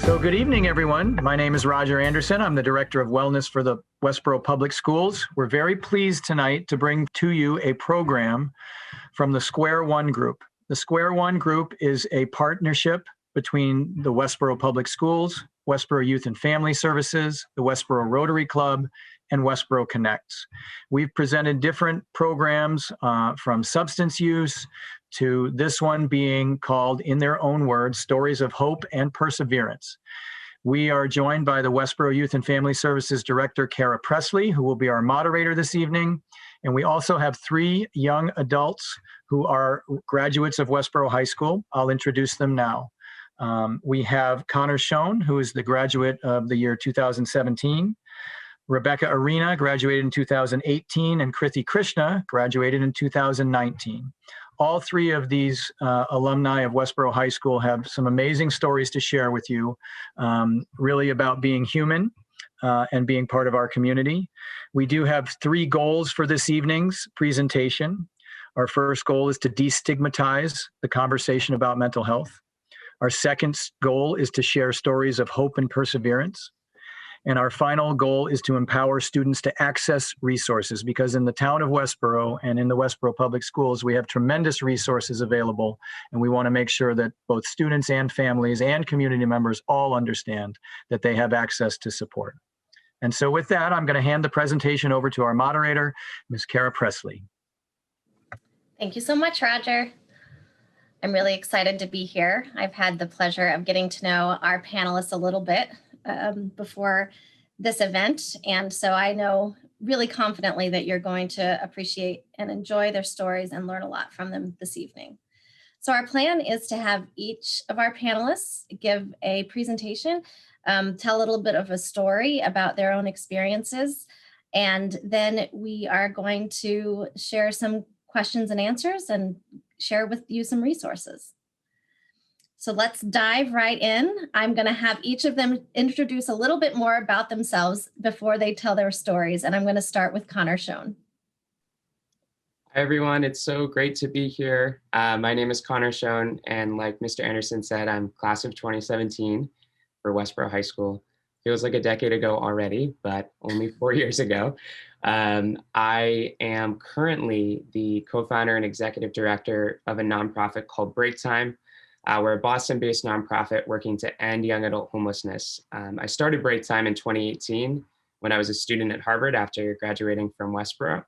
So good evening, everyone. My name is Roger Anderson. I'm the Director of Wellness for the Westboro Public Schools. We're very pleased tonight to bring to you a program from the Square One Group. The Square One Group is a partnership between the Westboro Public Schools, Westboro Youth and Family Services, the Westboro Rotary Club, and Westboro Connects. We've presented different programs from substance use to this one being called, in their own words, Stories of Hope and Perseverance. We are joined by the Westboro Youth and Family Services Director, Kara Presley, who will be our moderator this evening. And we also have 3 young adults who are graduates of Westboro High School. I'll introduce them now. We have Connor Schoen, who is the graduate of the year 2017. Rebecca Arena graduated in 2018, and Krithi Krishna graduated in 2019. All 3 of these alumni of Westboro High School have some amazing stories to share with you, really about being human and being part of our community. We do have 3 goals for this evening's presentation. Our first goal is to destigmatize the conversation about mental health. Our second goal is to share stories of hope and perseverance. And our final goal is to empower students to access resources, because in the town of Westboro and in the Westboro Public Schools, we have tremendous resources available, and we want to make sure that both students and families and community members all understand that they have access to support. And so with that, I'm going to hand the presentation over to our moderator, Ms. Kara Presley. Thank you so much, Roger. I'm really excited to be here. I've had the pleasure of getting to know our panelists a little bit before this event. And so I know really confidently that you're going to appreciate and enjoy their stories and learn a lot from them this evening. So our plan is to have each of our panelists give a presentation, tell a little bit of a story about their own experiences, and then we are going to share some questions and answers and share with you some resources. So let's dive right in. I'm going to have each of them introduce a little bit more about themselves before they tell their stories. And I'm going to start with Connor Schoen. Hi, everyone. It's so great to be here. My name is Connor Schoen, and like Mr. Anderson said, I'm class of 2017 for Westboro High School. Feels like a decade ago already, but only 4 years ago. I am currently the co-founder and executive director of a nonprofit called Break Time. We're a Boston-based nonprofit working to end young adult homelessness. I started Break Time in 2018 when I was a student at Harvard after graduating from Westboro.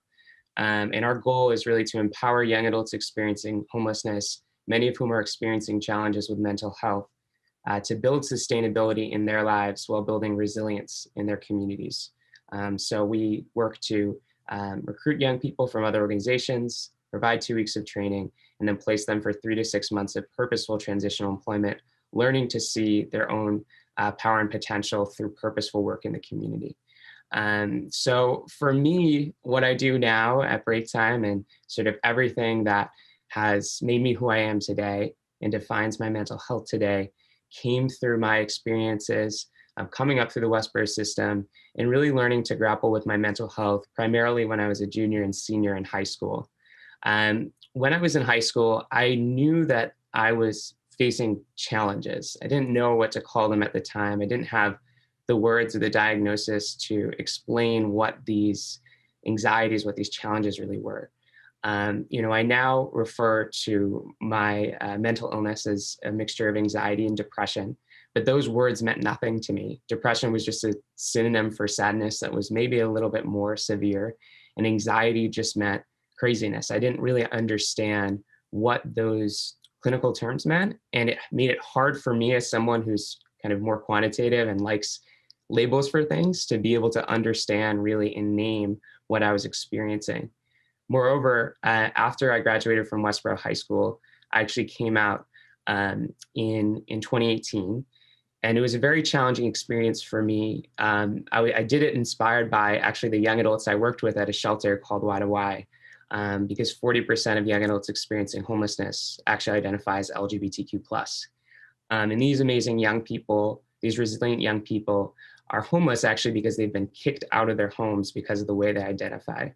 And our goal is really to empower young adults experiencing homelessness, many of whom are experiencing challenges with mental health, to build sustainability in their lives while building resilience in their communities. So we work to recruit young people from other organizations, provide 2 weeks of training, and then place them for 3 to 6 months of purposeful transitional employment, learning to see their own power and potential through purposeful work in the community. So for me, what I do now at Break Time and sort of everything that has made me who I am today and defines my mental health today came through my experiences coming up through the Westboro system and really learning to grapple with my mental health, primarily when I was a junior and senior in high school. When I was in high school, I knew that I was facing challenges. I didn't know what to call them at the time. I didn't have the words or the diagnosis to explain what these anxieties, what these challenges really were. I now refer to my mental illness as a mixture of anxiety and depression, but those words meant nothing to me. Depression was just a synonym for sadness that was maybe a little bit more severe, and anxiety just meant craziness. I didn't really understand what those clinical terms meant, and it made it hard for me as someone who's kind of more quantitative and likes labels for things to be able to understand really and name what I was experiencing. Moreover, after I graduated from Westboro High School, I actually came out in 2018, and it was a very challenging experience for me. I did it inspired by actually the young adults I worked with at a shelter called WHY. Because 40% of young adults experiencing homelessness actually identify as LGBTQ+. And these amazing young people, these resilient young people, are homeless actually because they've been kicked out of their homes because of the way they identify.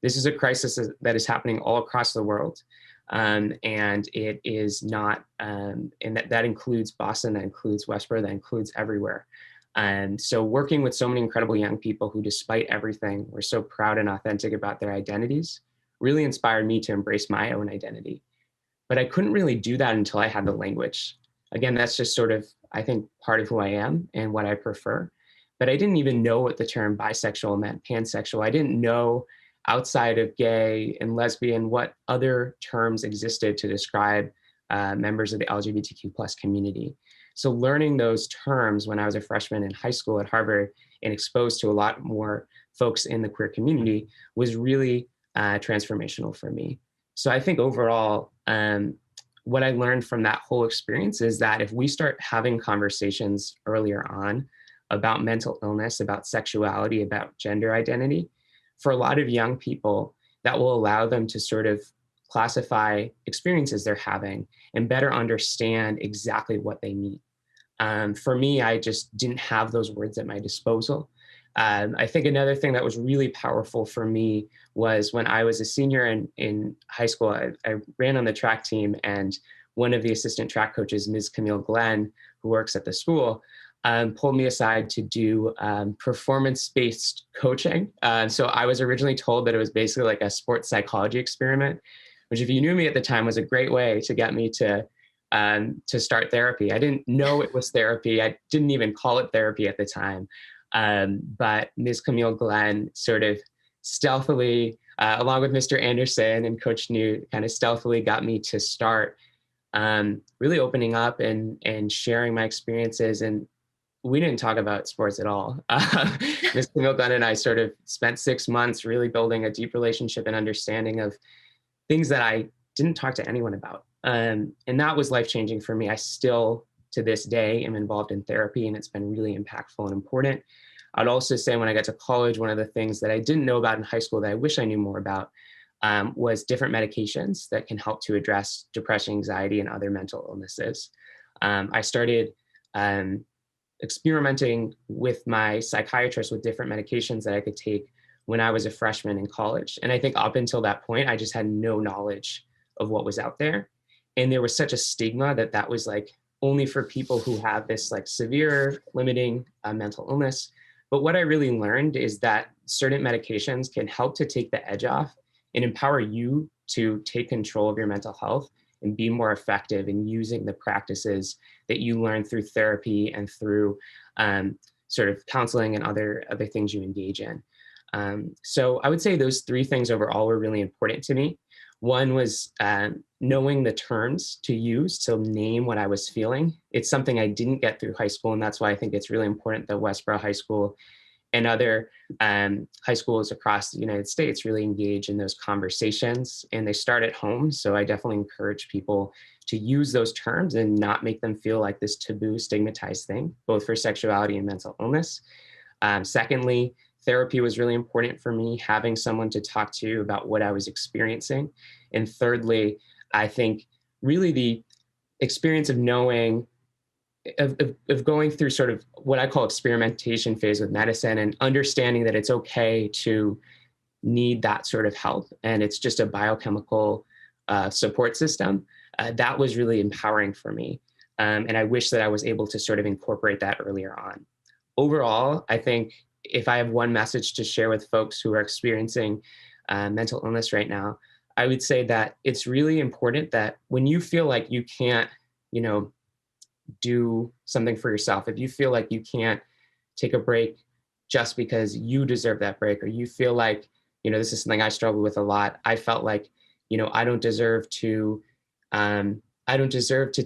This is a crisis that is happening all across the world. And it is not, and that includes Boston, that includes Westboro, that includes everywhere. And so working with so many incredible young people who, despite everything, were so proud and authentic about their identities really inspired me to embrace my own identity. But I couldn't really do that until I had the language. Again, that's just sort of, I think, part of who I am and what I prefer. But I didn't even know what the term bisexual meant, pansexual. I didn't know outside of gay and lesbian what other terms existed to describe members of the LGBTQ plus community. So learning those terms when I was a freshman in high school at Harvard and exposed to a lot more folks in the queer community was really transformational for me. So I think overall, what I learned from that whole experience is that if we start having conversations earlier on about mental illness, about sexuality, about gender identity, for a lot of young people, that will allow them to sort of classify experiences they're having and better understand exactly what they need. For me, I just didn't have those words at my disposal. I think another thing that was really powerful for me was when I was a senior in high school, I ran on the track team, and one of the assistant track coaches, Ms. Camille Glenn, who works at the school, pulled me aside to do performance-based coaching. So I was originally told that it was basically like a sports psychology experiment, which if you knew me at the time was a great way to get me to start therapy. I didn't know it was therapy. I didn't even call it therapy at the time. But Ms. Camille Glenn sort of stealthily, along with Mr. Anderson and Coach Newt, kind of stealthily got me to start really opening up and sharing my experiences. And we didn't talk about sports at all. Ms. Camille Glenn and I sort of spent 6 months really building a deep relationship and understanding of things that I didn't talk to anyone about. And that was life-changing for me. I still, to this day, am involved in therapy, and it's been really impactful and important. I'd also say when I got to college, one of the things that I didn't know about in high school that I wish I knew more about was different medications that can help to address depression, anxiety, and other mental illnesses. I started experimenting with my psychiatrist with different medications that I could take when I was a freshman in college. And I think up until that point, I just had no knowledge of what was out there. And there was such a stigma that that was like only for people who have this like severe limiting mental illness. But what I really learned is that certain medications can help to take the edge off and empower you to take control of your mental health and be more effective in using the practices that you learn through therapy and through sort of counseling and other things you engage in. So I would say those three things overall were really important to me. One was knowing the terms to use to name what I was feeling. It's something I didn't get through high school, and that's why I think it's really important that Westboro High School and other high schools across the United States really engage in those conversations, and they start at home. So I definitely encourage people to use those terms and not make them feel like this taboo, stigmatized thing, both for sexuality and mental illness. Secondly, therapy was really important for me, having someone to talk to about what I was experiencing. And thirdly, I think really the experience of knowing, of going through sort of what I call experimentation phase with medicine and understanding that it's okay to need that sort of help. And it's just a biochemical support system. That was really empowering for me. And I wish that I was able to sort of incorporate that earlier on. Overall, I think if I have one message to share with folks who are experiencing mental illness right now, I would say that it's really important that when you feel like you can't, do something for yourself, if you feel like you can't take a break just because you deserve that break, or you feel like, this is something I struggle with a lot. I felt like, I don't deserve to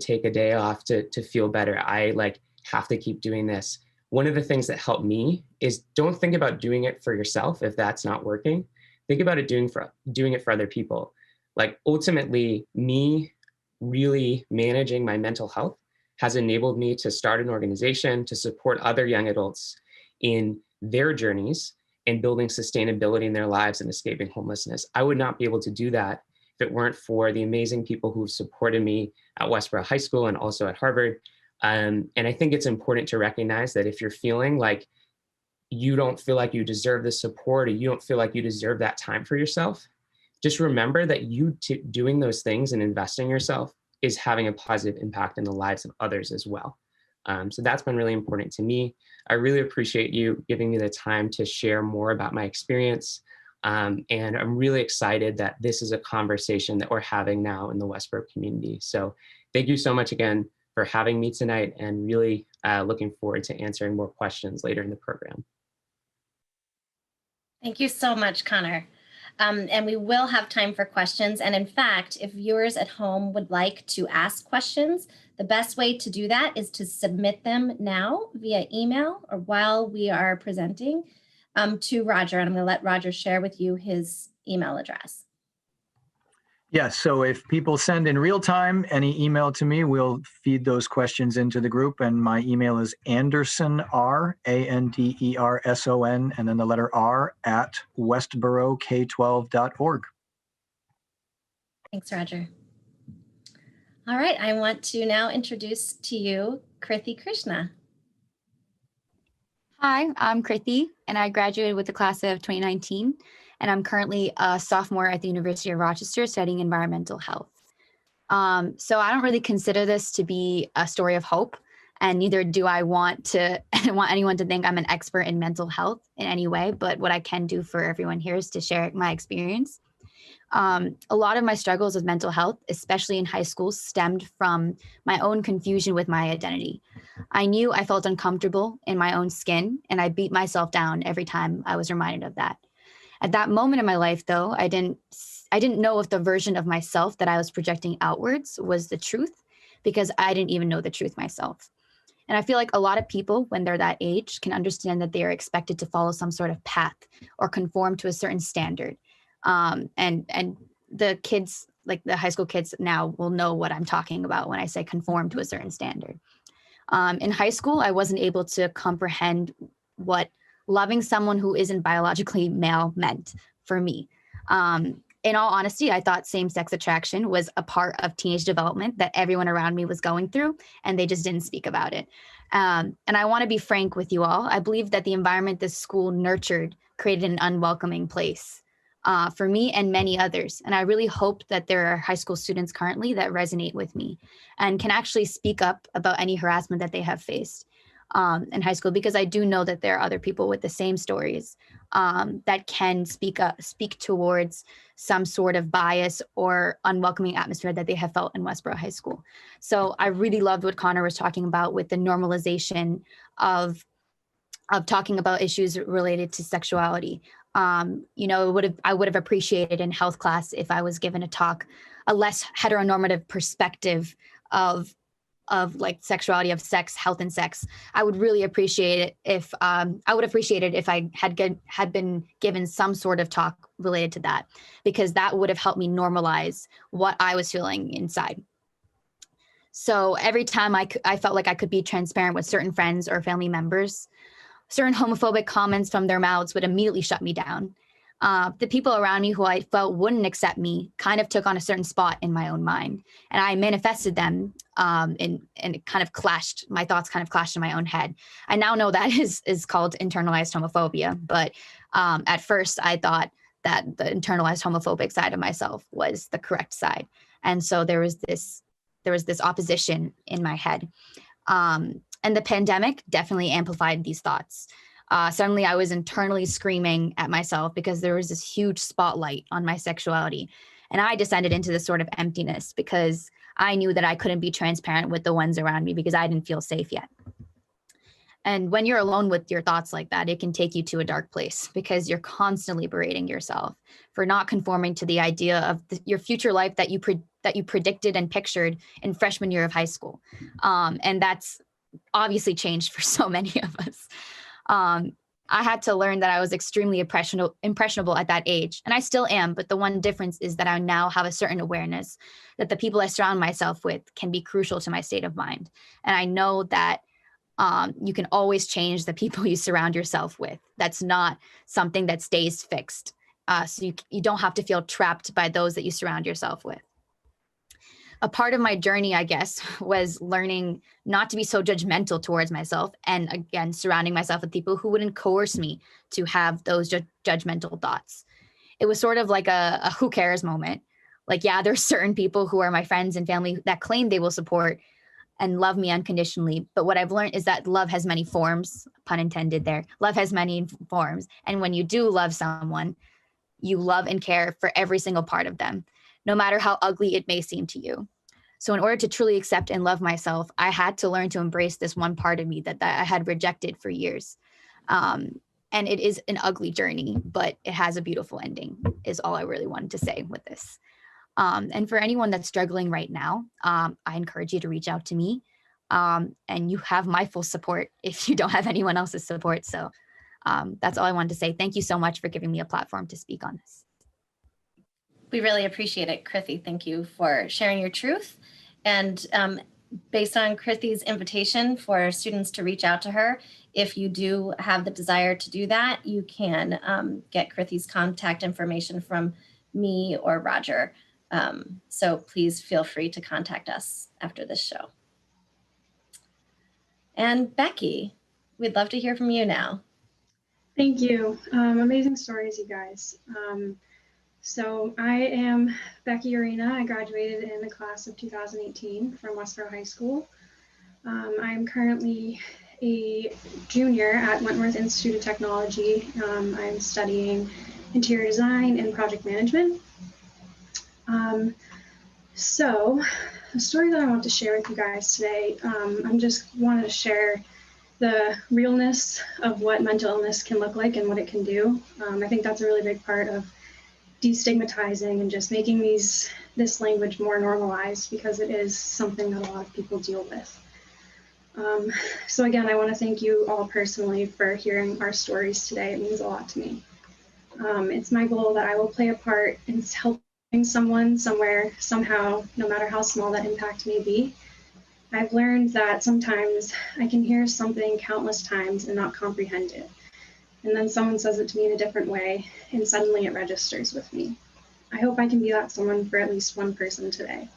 take a day off to feel better. I have to keep doing this. One of the things that helped me is don't think about doing it for yourself if that's not working. Think about it doing it for other people. Like ultimately, me really managing my mental health has enabled me to start an organization to support other young adults in their journeys and building sustainability in their lives and escaping homelessness. I would not be able to do that if it weren't for the amazing people who've supported me at Westboro High School and also at Harvard. And I think it's important to recognize that if you're feeling like you don't feel like you deserve the support, or you don't feel like you deserve that time for yourself, just remember that you doing those things and investing in yourself is having a positive impact in the lives of others as well. So that's been really important to me. I really appreciate you giving me the time to share more about my experience. And I'm really excited that this is a conversation that we're having now in the Westboro community. So thank you so much again for having me tonight, and really looking forward to answering more questions later in the program. Thank you so much, Connor. And we will have time for questions. And in fact, if viewers at home would like to ask questions, the best way to do that is to submit them now via email or while we are presenting to Roger. And I'm going to let Roger share with you his email address. Yes, so if people send in real time any email to me, we'll feed those questions into the group. And my email is Anderson, R, ANDERSON, and then the letter R at westboroK12.org. Thanks, Roger. All right, I want to now introduce to you Krithi Krishna. Hi, I'm Krithi, and I graduated with the class of 2019, and I'm currently a sophomore at the University of Rochester studying environmental health. So I don't really consider this to be a story of hope, and neither do I want anyone to think I'm an expert in mental health in any way, but what I can do for everyone here is to share my experience. A lot of my struggles with mental health, especially in high school, stemmed from my own confusion with my identity. I knew I felt uncomfortable in my own skin, and I beat myself down every time I was reminded of that. At that moment in my life, though, I didn't know if the version of myself that I was projecting outwards was the truth, because I didn't even know the truth myself. And I feel like a lot of people, when they're that age, can understand that they are expected to follow some sort of path or conform to a certain standard. And the kids, like the high school kids now, will know what I'm talking about when I say conform to a certain standard. In high school, I wasn't able to comprehend what loving someone who isn't biologically male meant for me. In all honesty, I thought same-sex attraction was a part of teenage development that everyone around me was going through, and they just didn't speak about it. And I want to be frank with you all. I believe that the environment this school nurtured created an unwelcoming place for me and many others. And I really hope that there are high school students currently that resonate with me and can actually speak up about any harassment that they have faced in high school, because I do know that there are other people with the same stories that can speak towards some sort of bias or unwelcoming atmosphere that they have felt in Westboro High School. So I really loved what Connor was talking about with the normalization of talking about issues related to sexuality. I would have appreciated in health class if I was given a less heteronormative perspective of like sexuality, of sex, health, and sex. I would really appreciate it if I had been given some sort of talk related to that, because that would have helped me normalize what I was feeling inside. So every time I felt like I could be transparent with certain friends or family members, certain homophobic comments from their mouths would immediately shut me down. The people around me who I felt wouldn't accept me kind of took on a certain spot in my own mind, and I manifested them, and it kind of clashed. My thoughts kind of clashed in my own head. I now know that is called internalized homophobia, but at first I thought that the internalized homophobic side of myself was the correct side, and so there was this opposition in my head. And the pandemic definitely amplified these thoughts. Suddenly I was internally screaming at myself because there was this huge spotlight on my sexuality. And I descended into this sort of emptiness because I knew that I couldn't be transparent with the ones around me because I didn't feel safe yet. And when you're alone with your thoughts like that, it can take you to a dark place because you're constantly berating yourself for not conforming to the idea of your future life that you predicted and pictured in freshman year of high school. And that's obviously changed for so many of us. I had to learn that I was extremely impressionable at that age, and I still am, but the one difference is that I now have a certain awareness that the people I surround myself with can be crucial to my state of mind. And I know that you can always change the people you surround yourself with. That's not something that stays fixed. So you don't have to feel trapped by those that you surround yourself with. A part of my journey, I guess, was learning not to be so judgmental towards myself, and again, surrounding myself with people who wouldn't coerce me to have those judgmental thoughts. it was sort of like a who cares moment. Like, yeah, there's certain people who are my friends and family that claim they will support and love me unconditionally. But what I've learned is that love has many forms, pun intended there. Love has many forms. And when you do love someone, you love and care for every single part of them, no matter how ugly it may seem to you. So in order to truly accept and love myself, I had to learn to embrace this one part of me that I had rejected for years. And it is an ugly journey, but it has a beautiful ending, is all I really wanted to say with this. And for anyone that's struggling right now, I encourage you to reach out to me. And you have my full support if you don't have anyone else's support. So that's all I wanted to say. Thank you so much for giving me a platform to speak on this. We really appreciate it, Krithi. Thank you for sharing your truth. And based on Krithi's invitation for students to reach out to her, if you do have the desire to do that, you can get Krithi's contact information from me or Roger. So please feel free to contact us after this show. And Becky, we'd love to hear from you now. Thank you. Amazing stories, you guys. So I am Becky Arena. I graduated in the class of 2018 from Westboro High School. I'm currently a junior at Wentworth Institute of Technology. I'm studying interior design and project management. So the story that I want to share with you guys today, I'm just wanted to share the realness of what mental illness can look like and what it can do. I think that's a really big part of de-stigmatizing and just making this language more normalized, because it is something that a lot of people deal with. So again, I want to thank you all personally for hearing our stories today. It means a lot to me. It's my goal that I will play a part in helping someone somewhere, somehow, no matter how small that impact may be. I've learned that sometimes I can hear something countless times and not comprehend it. And then someone says it to me in a different way, and suddenly it registers with me. I hope I can be that someone for at least one person today.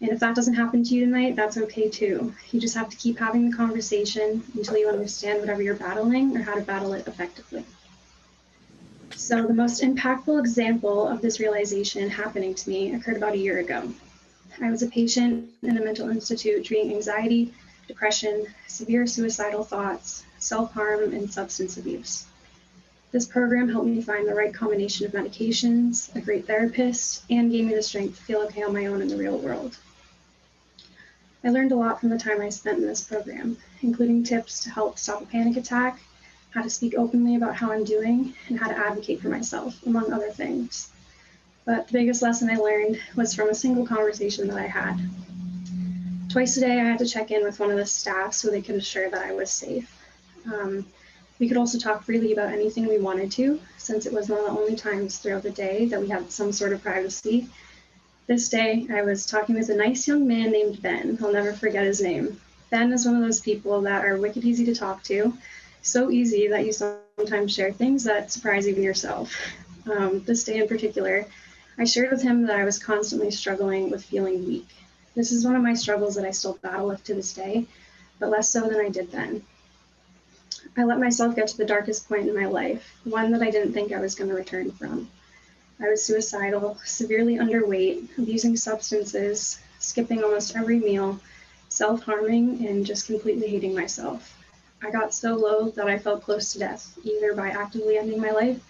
And if that doesn't happen to you tonight, that's okay too. You just have to keep having the conversation until you understand whatever you're battling or how to battle it effectively. So the most impactful example of this realization happening to me occurred about a year ago. I was a patient in a mental institute treating anxiety, depression, severe suicidal thoughts, self-harm, and substance abuse. This program helped me find the right combination of medications, a great therapist, and gave me the strength to feel okay on my own in the real world. I learned a lot from the time I spent in this program, including tips to help stop a panic attack, how to speak openly about how I'm doing, and how to advocate for myself, among other things. But the biggest lesson I learned was from a single conversation that I had. Twice a day, I had to check in with one of the staff so they could assure that I was safe. We could also talk freely about anything we wanted to, since it was one of the only times throughout the day that we had some sort of privacy. This day, I was talking with a nice young man named Ben. I'll never forget his name. Ben is one of those people that are wicked easy to talk to, so easy that you sometimes share things that surprise even yourself. This day in particular, I shared with him that I was constantly struggling with feeling weak. This is one of my struggles that I still battle with to this day, but less so than I did then. I let myself get to the darkest point in my life, one that I didn't think I was going to return from. I was suicidal, severely underweight, abusing substances, skipping almost every meal, self-harming, and just completely hating myself. I got so low that I felt close to death, either by actively ending my life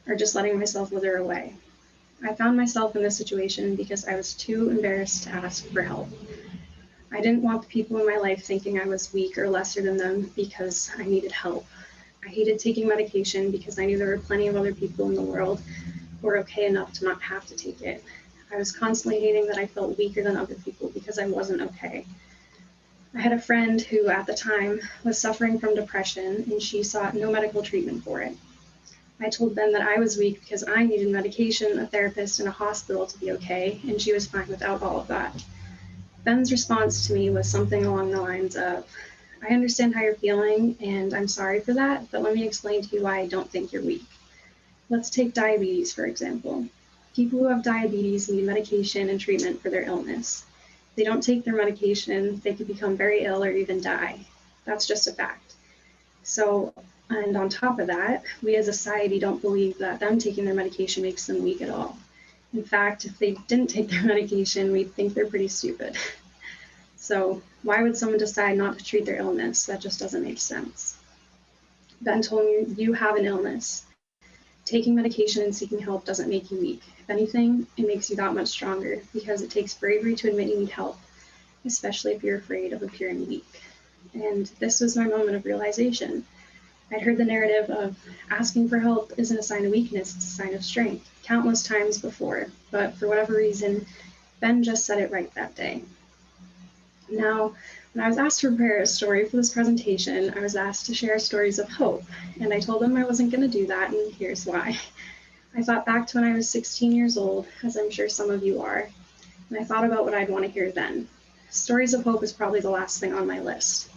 or just letting myself wither away. I found myself in this situation because I was too embarrassed to ask for help. I didn't want the people in my life thinking I was weak or lesser than them because I needed help. I hated taking medication because I knew there were plenty of other people in the world who were okay enough to not have to take it. I was constantly hating that I felt weaker than other people because I wasn't okay. I had a friend who at the time was suffering from depression, and she sought no medical treatment for it. I told Ben that I was weak because I needed medication, a therapist, and a hospital to be okay, and she was fine without all of that. Ben's response to me was something along the lines of, I understand how you're feeling, and I'm sorry for that, but let me explain to you why I don't think you're weak. Let's take diabetes, for example. People who have diabetes need medication and treatment for their illness. If they don't take their medication, they could become very ill or even die. That's just a fact. So And on top of that, we as a society don't believe that them taking their medication makes them weak at all. In fact, if they didn't take their medication, we'd think they're pretty stupid. So why would someone decide not to treat their illness? That just doesn't make sense. Ben told me, you have an illness. Taking medication and seeking help doesn't make you weak. If anything, it makes you that much stronger because it takes bravery to admit you need help, especially if you're afraid of appearing weak. And this was my moment of realization. I'd heard the narrative of asking for help isn't a sign of weakness, it's a sign of strength, countless times before. But for whatever reason, Ben just said it right that day. Now, when I was asked to prepare a story for this presentation, I was asked to share stories of hope. And I told them I wasn't going to do that, and here's why. I thought back to when I was 16 years old, as I'm sure some of you are, and I thought about what I'd want to hear then. Stories of hope is probably the last thing on my list.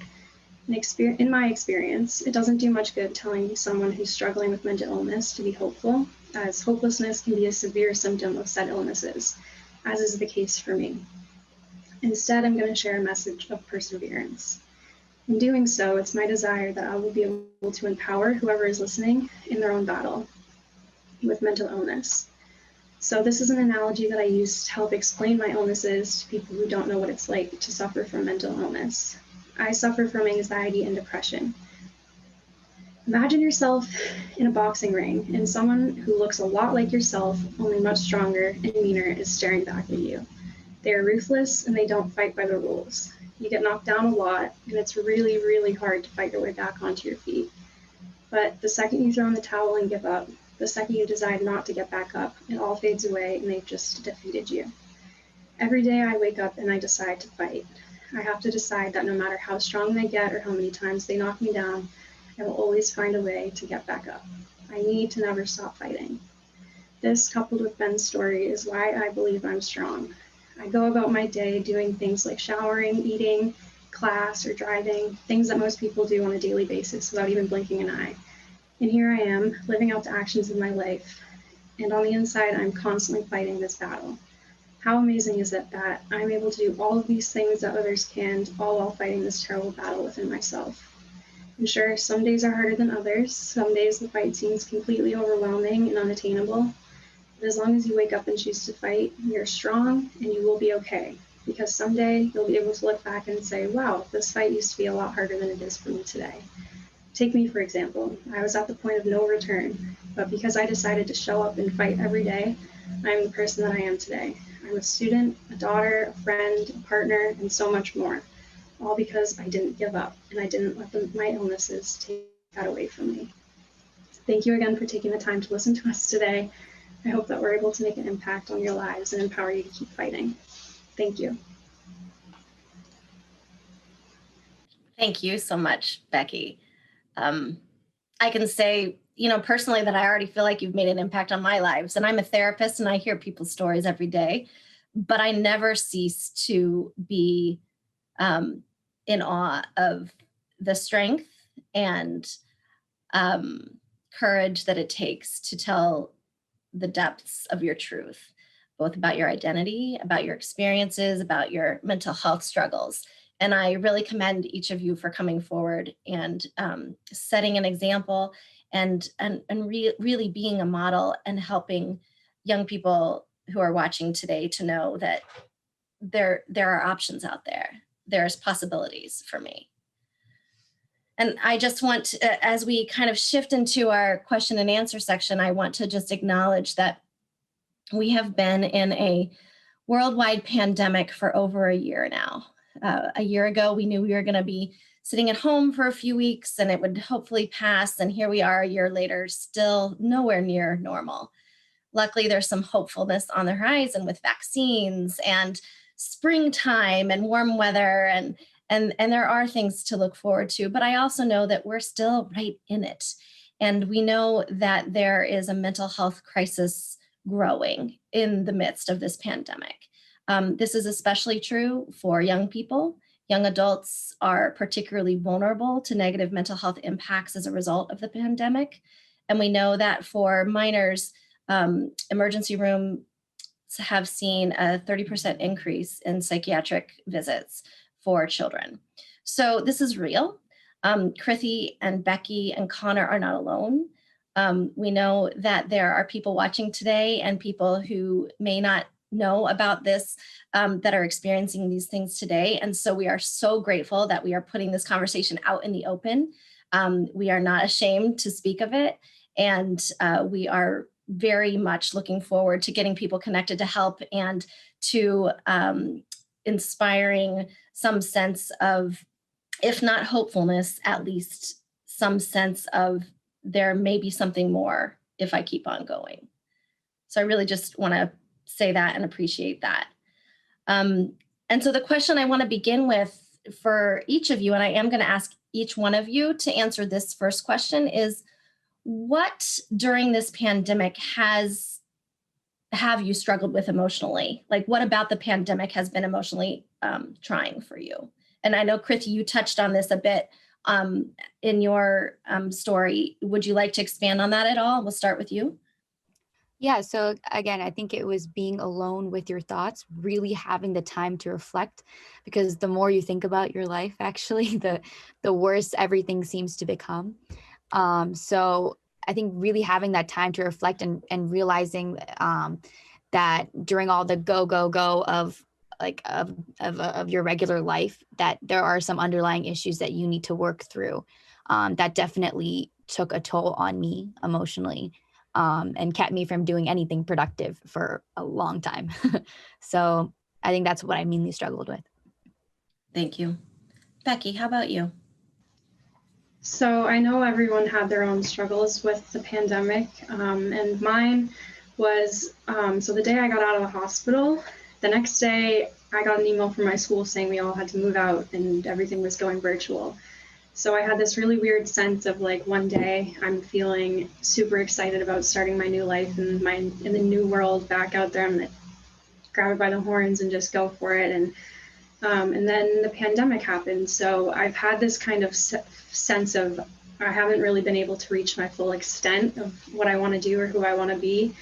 In my experience, it doesn't do much good telling someone who's struggling with mental illness to be hopeful, as hopelessness can be a severe symptom of said illnesses, as is the case for me. Instead, I'm going to share a message of perseverance. In doing so, it's my desire that I will be able to empower whoever is listening in their own battle with mental illness. So this is an analogy that I use to help explain my illnesses to people who don't know what it's like to suffer from mental illness. I suffer from anxiety and depression. Imagine yourself in a boxing ring and someone who looks a lot like yourself, only much stronger and meaner, is staring back at you. They are ruthless and they don't fight by the rules. You get knocked down a lot and it's really, really hard to fight your way back onto your feet. But the second you throw in the towel and give up, the second you decide not to get back up, it all fades away and they've just defeated you. Every day I wake up and I decide to fight. I have to decide that no matter how strong they get or how many times they knock me down, I will always find a way to get back up. I need to never stop fighting. This, coupled with Ben's story, is why I believe I'm strong. I go about my day doing things like showering, eating, class, or driving, things that most people do on a daily basis without even blinking an eye. And here I am, living out the actions of my life. And on the inside, I'm constantly fighting this battle. How amazing is it that I'm able to do all of these things that others can't, all while fighting this terrible battle within myself? And sure, some days are harder than others. Some days the fight seems completely overwhelming and unattainable. But as long as you wake up and choose to fight, you're strong and you will be okay. Because someday you'll be able to look back and say, wow, this fight used to be a lot harder than it is for me today. Take me, for example. I was at the point of no return, but because I decided to show up and fight every day, I'm the person that I am today. I'm a student, a daughter, a friend, a partner, and so much more. All because I didn't give up and I didn't let my illnesses take that away from me. Thank you again for taking the time to listen to us today. I hope that we're able to make an impact on your lives and empower you to keep fighting. Thank you. Thank you so much, Becky. I can say, personally that I already feel like you've made an impact on my lives. And I'm a therapist and I hear people's stories every day, but I never cease to be in awe of the strength and courage that it takes to tell the depths of your truth, both about your identity, about your experiences, about your mental health struggles. And I really commend each of you for coming forward and setting an example and really being a model and helping young people who are watching today to know that there are options out there. There's possibilities for me. And I just want to, as we kind of shift into our question and answer section, I want to just acknowledge that we have been in a worldwide pandemic for over a year now. A year ago, we knew we were going to be sitting at home for a few weeks and it would hopefully pass. And here we are a year later, still nowhere near normal. Luckily, there's some hopefulness on the horizon with vaccines and springtime and warm weather. And there are things to look forward to. But I also know that we're still right in it. And we know that there is a mental health crisis growing in the midst of this pandemic. This is especially true for young people. Young adults are particularly vulnerable to negative mental health impacts as a result of the pandemic. And we know that for minors, emergency rooms have seen a 30% increase in psychiatric visits for children. So this is real. Krithi and Becky and Connor are not alone. We know that there are people watching today and people who may not know about this that are experiencing these things today. And so we are so grateful that we are putting this conversation out in the open. We are not ashamed to speak of it. And we are very much looking forward to getting people connected to help and to inspiring some sense of, if not hopefulness, at least some sense of there may be something more if I keep on going. So I really just want to say that and appreciate that. And so the question I want to begin with for each of you, and I am going to ask each one of you to answer this first question, is what during this pandemic have you struggled with emotionally? Like, what about the pandemic has been emotionally trying for you? And I know, Krithi, you touched on this a bit in your story. Would you like to expand on that at all? We'll start with you. Yeah, so again, I think it was being alone with your thoughts, really having the time to reflect, because the more you think about your life, actually, the worse everything seems to become. So I think really having that time to reflect and realizing that during all the go of your regular life, that there are some underlying issues that you need to work through. That definitely took a toll on me emotionally. And kept me from doing anything productive for a long time. So I think that's what I mainly struggled with. Thank you. Becky, how about you? So I know everyone had their own struggles with the pandemic, and mine was, so the day I got out of the hospital, the next day I got an email from my school saying we all had to move out and everything was going virtual. So I had this really weird sense of like, one day I'm feeling super excited about starting my new life and in the new world back out there. I'm gonna grab it by the horns and just go for it. And then the pandemic happened. So I've had this kind of sense of I haven't really been able to reach my full extent of what I want to do or who I want to be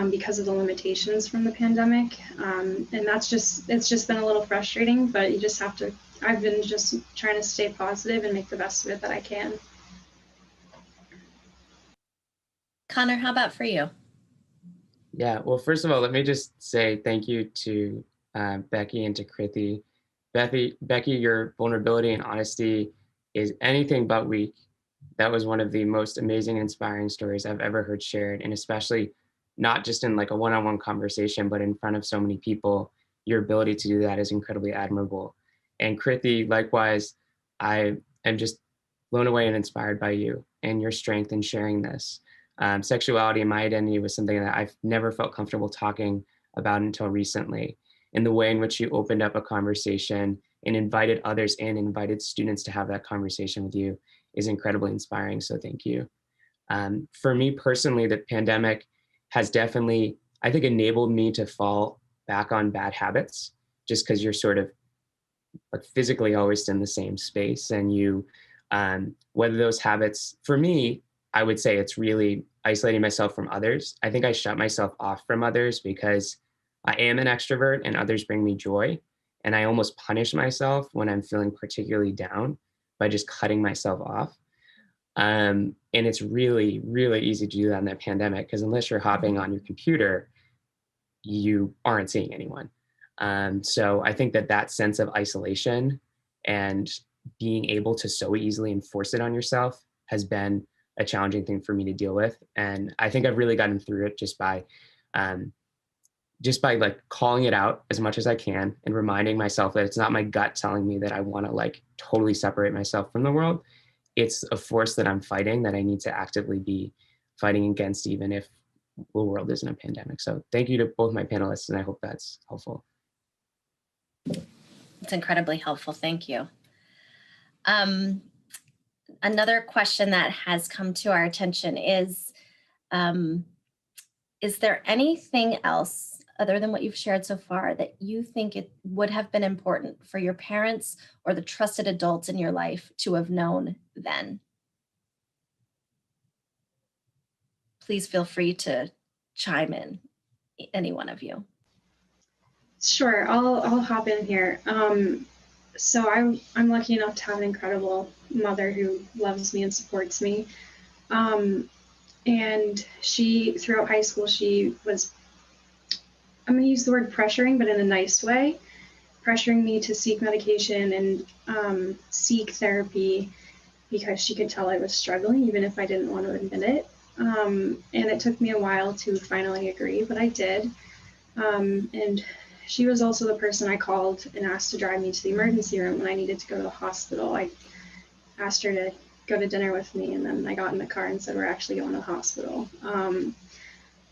because of the limitations from the pandemic. And it's just been a little frustrating, but you just have to. I've been just trying to stay positive and make the best of it that I can. Connor, how about for you? Yeah, well, first of all, let me just say thank you to Becky and to Krithi. Becky, your vulnerability and honesty is anything but weak. That was one of the most amazing and inspiring stories I've ever heard shared, and especially not just in like a one-on-one conversation, but in front of so many people. Your ability to do that is incredibly admirable. And Krithi, likewise, I am just blown away and inspired by you and your strength in sharing this. Sexuality and my identity was something that I've never felt comfortable talking about until recently. And the way in which you opened up a conversation and invited others in, invited students to have that conversation with you is incredibly inspiring. So thank you. For me personally, the pandemic has definitely, I think, enabled me to fall back on bad habits, just because you're sort of like physically always in the same space. And you, whether those habits, for me, I would say it's really isolating myself from others. I think I shut myself off from others because I am an extrovert and others bring me joy. And I almost punish myself when I'm feeling particularly down by just cutting myself off. And it's really, really easy to do that in the pandemic because unless you're hopping on your computer, you aren't seeing anyone. So I think that sense of isolation and being able to so easily enforce it on yourself has been a challenging thing for me to deal with. And I think I've really gotten through it just by like calling it out as much as I can and reminding myself that it's not my gut telling me that I want to like totally separate myself from the world. It's a force that I'm fighting that I need to actively be fighting against, even if the world isn't a pandemic. So thank you to both my panelists, and I hope that's helpful. It's incredibly helpful. Thank you. Another question that has come to our attention is there anything else other than what you've shared so far that you think it would have been important for your parents or the trusted adults in your life to have known then? Please feel free to chime in, any one of you. Sure, I'll hop in here. So I'm lucky enough to have an incredible mother who loves me and supports me. And she, throughout high school, she was, I'm going to use the word pressuring, but in a nice way, pressuring me to seek medication and seek therapy because she could tell I was struggling, even if I didn't want to admit it. And it took me a while to finally agree, but I did. And she was also the person I called and asked to drive me to the emergency room when I needed to go to the hospital. I asked her to go to dinner with me, and then I got in the car and said, we're actually going to the hospital.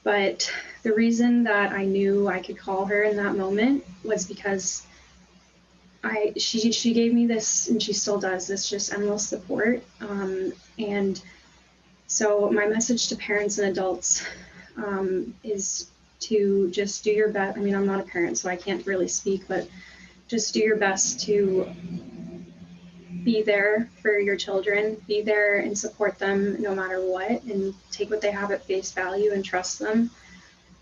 But the reason that I knew I could call her in that moment was because she gave me this, and she still does, this just endless support. And so my message to parents and adults is to just do your best. I mean, I'm not a parent, so I can't really speak, but just do your best to be there for your children, be there and support them no matter what, and take what they have at face value and trust them.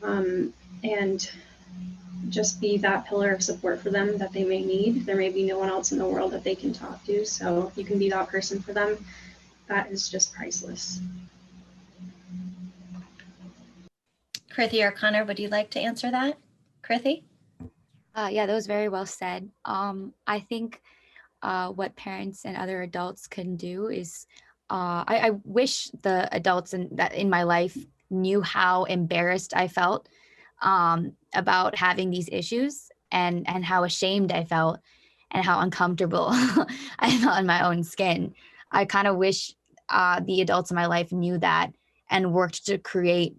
And just be that pillar of support for them that they may need. There may be no one else in the world that they can talk to, so you can be that person for them. That is just priceless. Krithi or Connor, would you like to answer that? Krithi? Yeah, that was very well said. I think what parents and other adults can do is, I wish the adults in my life knew how embarrassed I felt about having these issues, and how ashamed I felt and how uncomfortable I felt in my own skin. I kind of wish the adults in my life knew that and worked to create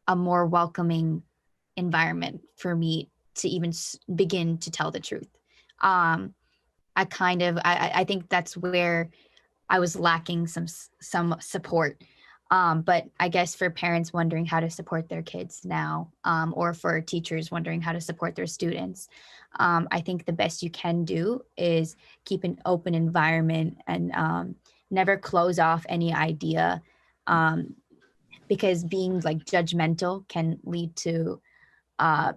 a more welcoming environment for me to even begin to tell the truth. I think that's where I was lacking some support. But I guess for parents wondering how to support their kids now, or for teachers wondering how to support their students, I think the best you can do is keep an open environment and never close off any idea, because being like judgmental can lead to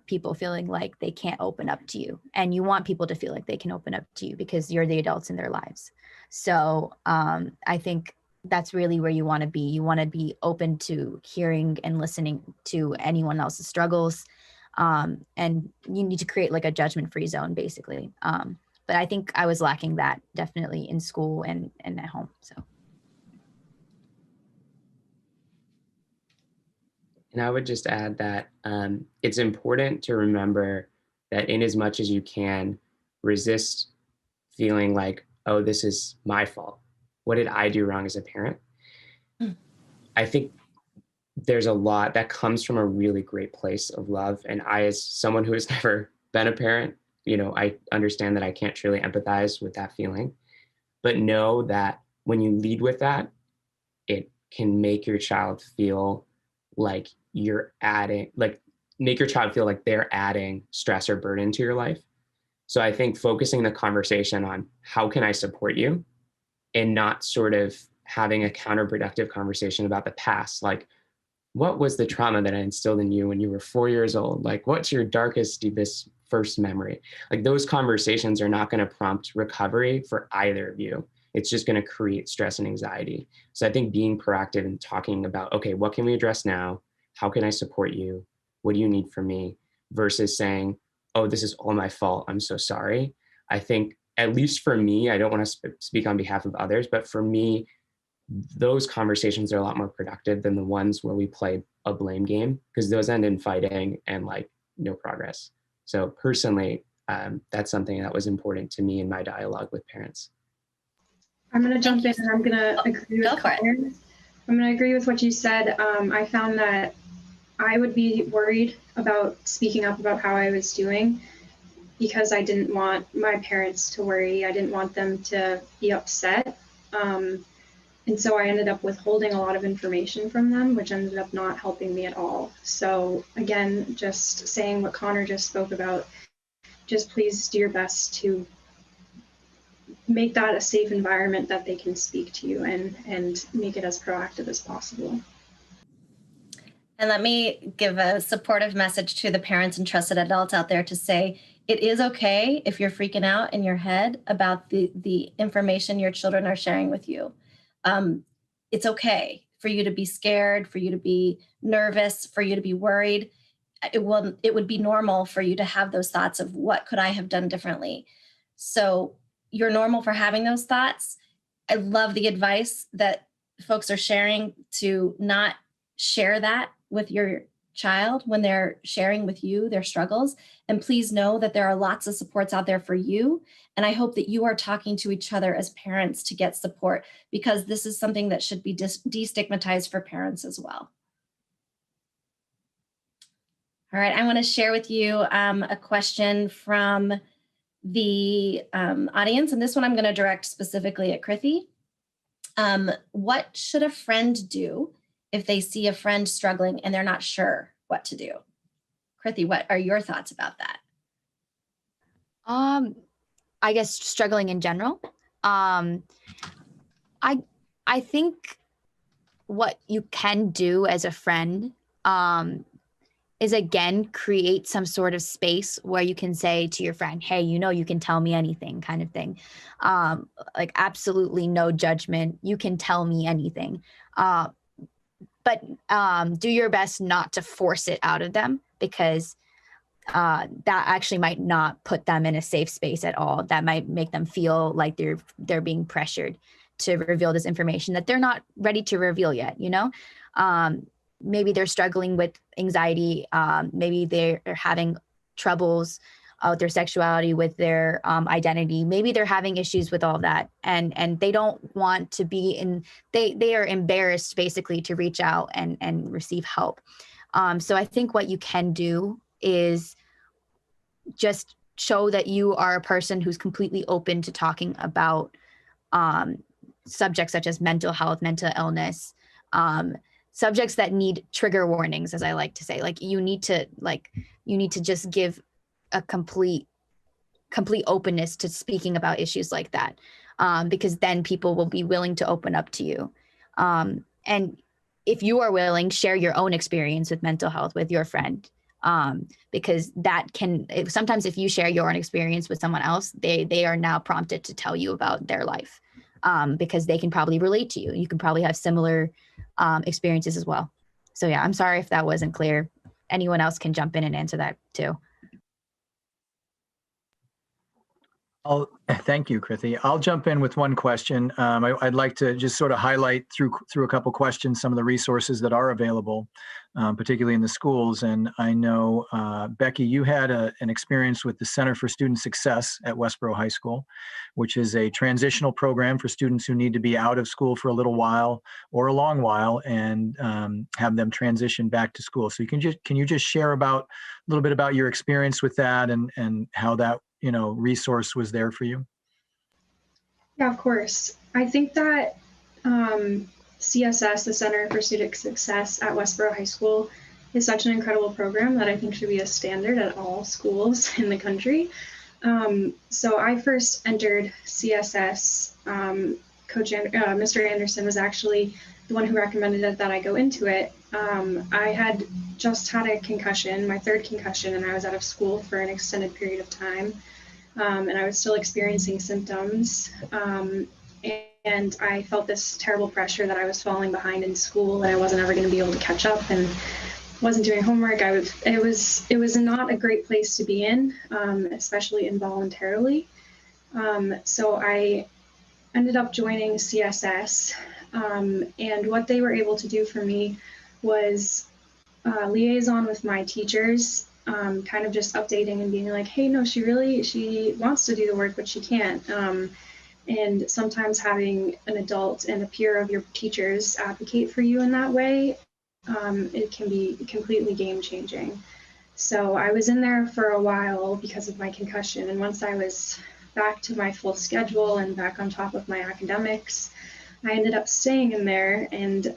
people feeling like they can't open up to you, and you want people to feel like they can open up to you because you're the adults in their lives. So I think that's really where you want to be. You want to be open to hearing and listening to anyone else's struggles, and you need to create like a judgment-free zone, basically. But I think I was lacking that definitely in school and at home. So. And I would just add that it's important to remember that in as much as you can, resist feeling like, oh, this is my fault. What did I do wrong as a parent? I think there's a lot that comes from a really great place of love. And I, as someone who has never been a parent, I understand that I can't truly empathize with that feeling. But know that when you lead with that, it can make your child feel like make your child feel like they're adding stress or burden to your life. So I think focusing the conversation on how can I support you, and not sort of having a counterproductive conversation about the past. Like, what was the trauma that I instilled in you when you were 4 years old? Like, what's your darkest, deepest first memory? Like, those conversations are not going to prompt recovery for either of you. It's just going to create stress and anxiety. So I think being proactive and talking about, okay, what can we address now? How can I support you? What do you need from me? Versus saying, oh, this is all my fault, I'm so sorry. I think, at least for me, I don't want to speak on behalf of others, but for me, those conversations are a lot more productive than the ones where we play a blame game, because those end in fighting and like no progress. So personally, that's something that was important to me in my dialogue with parents. I'm going to jump in, and I'm going to agree with Connor. I'm going to agree with what you said. I found that I would be worried about speaking up about how I was doing because I didn't want my parents to worry. I didn't want them to be upset. And so I ended up withholding a lot of information from them, which ended up not helping me at all. So again, just saying what Connor just spoke about, just please do your best to make that a safe environment that they can speak to you, and make it as proactive as possible. And let me give a supportive message to the parents and trusted adults out there to say, it is okay if you're freaking out in your head about the information your children are sharing with you. It's okay for you to be scared, for you to be nervous, for you to be worried. It would be normal for you to have those thoughts of what could I have done differently. So you're normal for having those thoughts. I love the advice that folks are sharing to not share that with your child when they're sharing with you their struggles. And please know that there are lots of supports out there for you. And I hope that you are talking to each other as parents to get support, because this is something that should be destigmatized for parents as well. All right, I want to share with you a question from the audience. And this one I'm going to direct specifically at Krithi. What should a friend do if they see a friend struggling and they're not sure what to do? Krithi, what are your thoughts about that? I guess struggling in general. I think what you can do as a friend is, again, create some sort of space where you can say to your friend, hey, you can tell me anything, kind of thing. Like absolutely no judgment. You can tell me anything. But do your best not to force it out of them, because that actually might not put them in a safe space at all. That might make them feel like they're being pressured to reveal this information that they're not ready to reveal yet, maybe they're struggling with anxiety. Maybe they're having troubles with their sexuality, with their identity. Maybe they're having issues with all that, and they don't want to be in. They are embarrassed basically to reach out and receive help. So I think what you can do is just show that you are a person who's completely open to talking about subjects such as mental health, mental illness. Subjects that need trigger warnings, as I like to say. Like you need to just give a complete openness to speaking about issues like that, because then people will be willing to open up to you. And if you are willing, share your own experience with mental health with your friend, because that sometimes if you share your own experience with someone else, they are now prompted to tell you about their life, because they can probably relate to you. You can probably have similar experiences as well. So yeah, I'm sorry if that wasn't clear. Anyone else can jump in and answer that too. Thank you, Krithi. I'll jump in with one question. I'd like to just sort of highlight through a couple questions some of the resources that are available, particularly in the schools. And I know, Becky, you had an experience with the Center for Student Success at Westboro High School, which is a transitional program for students who need to be out of school for a little while or a long while and have them transition back to school. So can you just share a little bit about your experience with that and how that resource was there for you? Yeah, of course. I think that CSS, the Center for Student Success at Westboro High School, is such an incredible program that I think should be a standard at all schools in the country. So I first entered CSS. Mr. Anderson was actually the one who recommended that I go into it. I had just had a concussion, my third concussion, and I was out of school for an extended period of time. And I was still experiencing symptoms. And I felt this terrible pressure that I was falling behind in school and I wasn't ever going to be able to catch up and wasn't doing homework. It was not a great place to be in, especially involuntarily. So I ended up joining CSS. And what they were able to do for me was liaison with my teachers, kind of just updating and being like, hey, no, she wants to do the work, but she can't. And sometimes having an adult and a peer of your teachers advocate for you in that way, it can be completely game changing. So I was in there for a while because of my concussion. And once I was back to my full schedule and back on top of my academics, I ended up staying in there and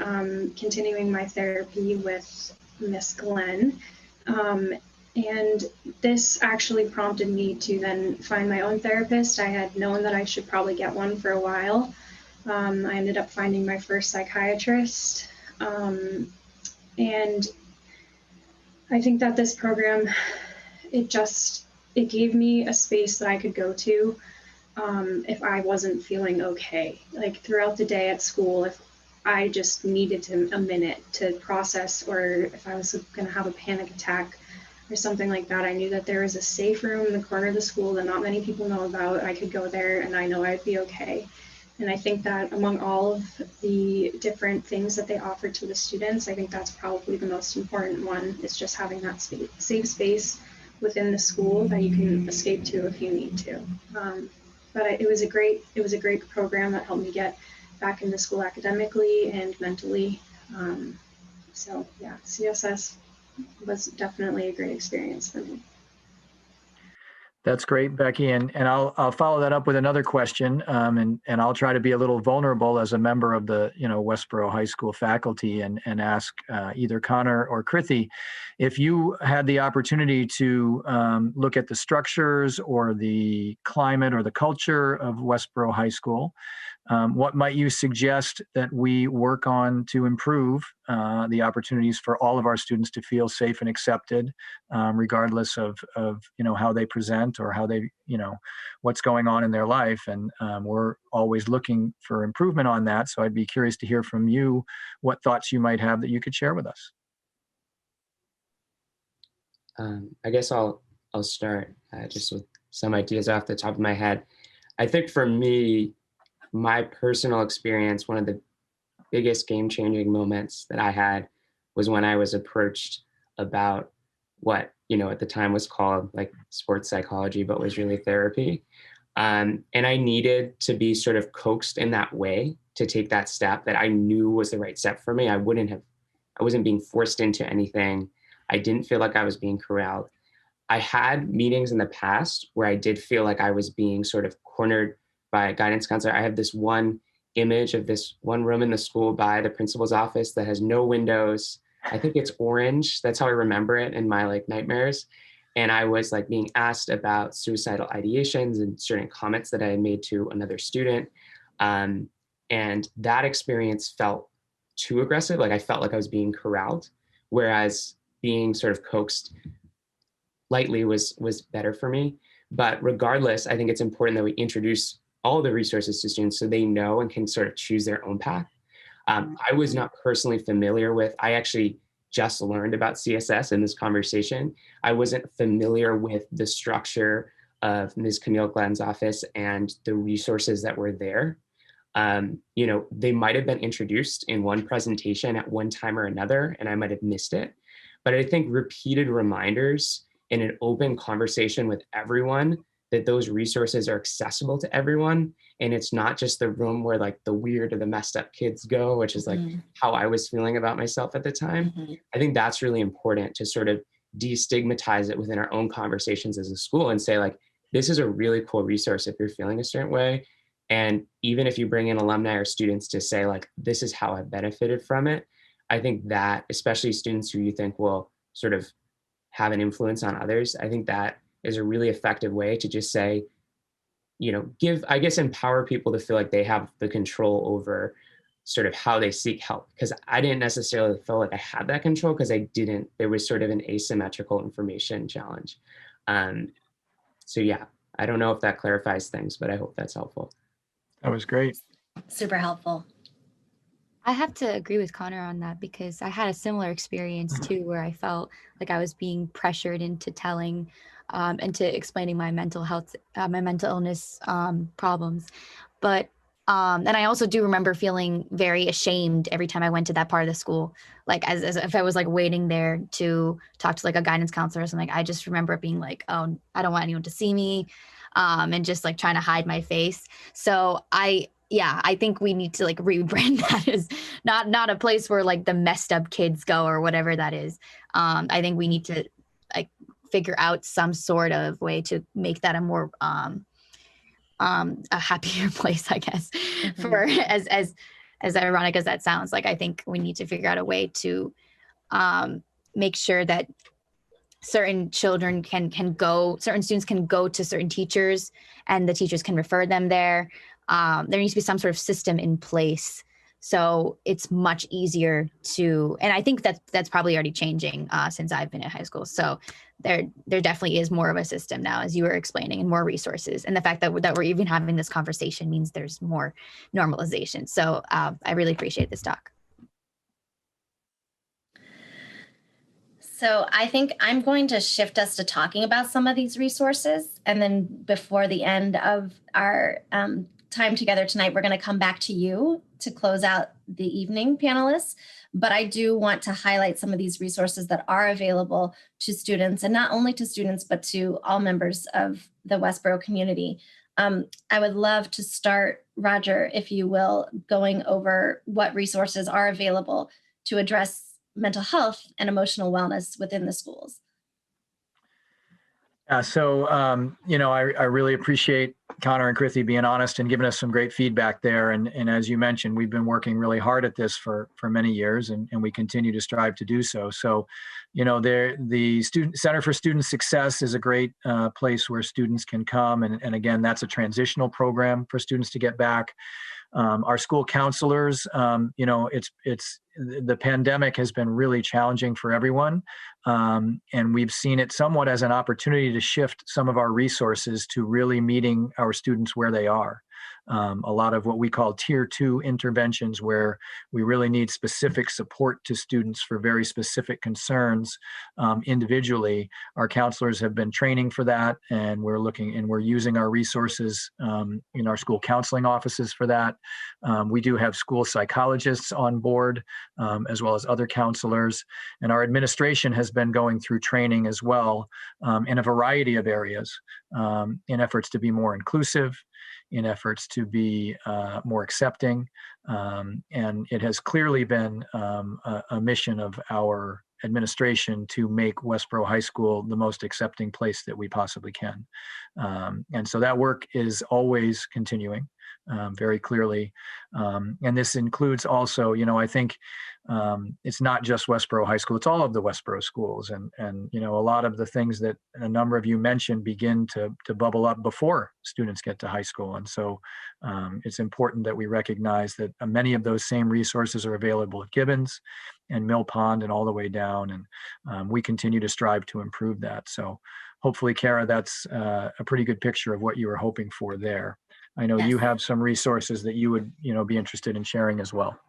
continuing my therapy with Miss Glenn. And this actually prompted me to then find my own therapist. I had known that I should probably get one for a while. I ended up finding my first psychiatrist. And I think that this program, it just it gave me a space that I could go to if I wasn't feeling okay. Like throughout the day at school, if I just needed a minute to process, or if I was going to have a panic attack or something like that, I knew that there was a safe room in the corner of the school that not many people know about. I could go there and I know I'd be okay. And I think that among all of the different things that they offer to the students, I think that's probably the most important one, is just having that safe space within the school that you can escape to if you need to. It was a great program that helped me get back into school academically and mentally. So yeah, CSS was definitely a great experience for me. That's great, Becky. And I'll follow that up with another question. And I'll try to be a little vulnerable as a member of the, Westboro High School faculty and ask either Connor or Krithi, if you had the opportunity to look at the structures or the climate or the culture of Westboro High School, what might you suggest that we work on to improve the opportunities for all of our students to feel safe and accepted, regardless of how they present or how they, what's going on in their life? And we're always looking for improvement on that. So I'd be curious to hear from you what thoughts you might have that you could share with us. I guess I'll start just with some ideas off the top of my head. I think for me, my personal experience, one of the biggest game-changing moments that I had was when I was approached about what, at the time was called like sports psychology, but was really therapy. And I needed to be sort of coaxed in that way to take that step that I knew was the right step for me. I wasn't being forced into anything. I didn't feel like I was being corralled. I had meetings in the past where I did feel like I was being sort of cornered by a guidance counselor. I have this one image of this one room in the school by the principal's office that has no windows. I think it's orange. That's how I remember it in my like nightmares. And I was like being asked about suicidal ideations and certain comments that I had made to another student. And that experience felt too aggressive. Like I felt like I was being corralled, whereas being sort of coaxed lightly was better for me. But regardless, I think it's important that we introduce all the resources to students so they know and can sort of choose their own path. I was not personally familiar with, I actually just learned about CSS in this conversation. I wasn't familiar with the structure of Ms. Camille Glenn's office and the resources that were there. They might have been introduced in one presentation at one time or another, and I might have missed it. But I think repeated reminders in an open conversation with everyone that those resources are accessible to everyone. And it's not just the room where like the weird or the messed up kids go, which is like how I was feeling about myself at the time. I think that's really important to sort of destigmatize it within our own conversations as a school and say like, this is a really cool resource if you're feeling a certain way. And even if you bring in alumni or students to say like, this is how I benefited from it. I think that, especially students who you think will sort of have an influence on others, I think that is a really effective way to just say, empower people to feel like they have the control over sort of how they seek help. Because I didn't necessarily feel like I had that control because there was sort of an asymmetrical information challenge. So yeah, I don't know if that clarifies things, but I hope that's helpful. That was great. Super helpful. I have to agree with Connor on that because I had a similar experience too, where I felt like I was being pressured into telling into explaining my mental health, my mental illness problems. But and I also do remember feeling very ashamed every time I went to that part of the school, like as if I was like waiting there to talk to like a guidance counselor or something. I just remember it being like, oh, I don't want anyone to see me, and just like trying to hide my face. So I think we need to like rebrand that as not a place where like the messed up kids go or whatever that is. I think we need to like figure out some sort of way to make that a more a happier place, I guess. For as ironic as that sounds, like I think we need to figure out a way to make sure that certain students can go to certain teachers and the teachers can refer them there. There needs to be some sort of system in place so it's much easier to, and I think that's probably already changing since I've been in high school. So there definitely is more of a system now, as you were explaining, and more resources. And the fact that we're even having this conversation means there's more normalization. So I really appreciate this talk. So I think I'm going to shift us to talking about some of these resources. And then before the end of our time together tonight, we're going to come back to you to close out the evening, panelists. But I do want to highlight some of these resources that are available to students, and not only to students, but to all members of the Westboro community. I would love to start, Roger, if you will, going over what resources are available to address mental health and emotional wellness within the schools. You know, I really appreciate Connor and Krithi being honest and giving us some great feedback there. And as you mentioned, we've been working really hard at this for many years, and we continue to strive to do so. So, you know, the Center for Student Success is a great place where students can come. And again, that's a transitional program for students to get back. Our school counselors, you know, the pandemic has been really challenging for everyone. And we've seen it somewhat as an opportunity to shift some of our resources to really meeting our students where they are. A lot of what we call tier 2 interventions, where we really need specific support to students for very specific concerns individually. Our counselors have been training for that, and we're using our resources in our school counseling offices for that. We do have school psychologists on board, as well as other counselors, and our administration has been going through training as well in a variety of areas in efforts to be more inclusive, in efforts to be more accepting. And it has clearly been a mission of our administration to make Westboro High School the most accepting place that we possibly can. And so that work is always continuing very clearly. And this includes also, you know, I think it's not just Westboro High School, it's all of the Westboro schools. And you know, a lot of the things that a number of you mentioned begin to bubble up before students get to high school. And so it's important that we recognize that many of those same resources are available at Gibbons and Mill Pond and all the way down. And we continue to strive to improve that. So hopefully, Kara, that's a pretty good picture of what you were hoping for there. I know you have some resources that you would, you know, be interested in sharing as well.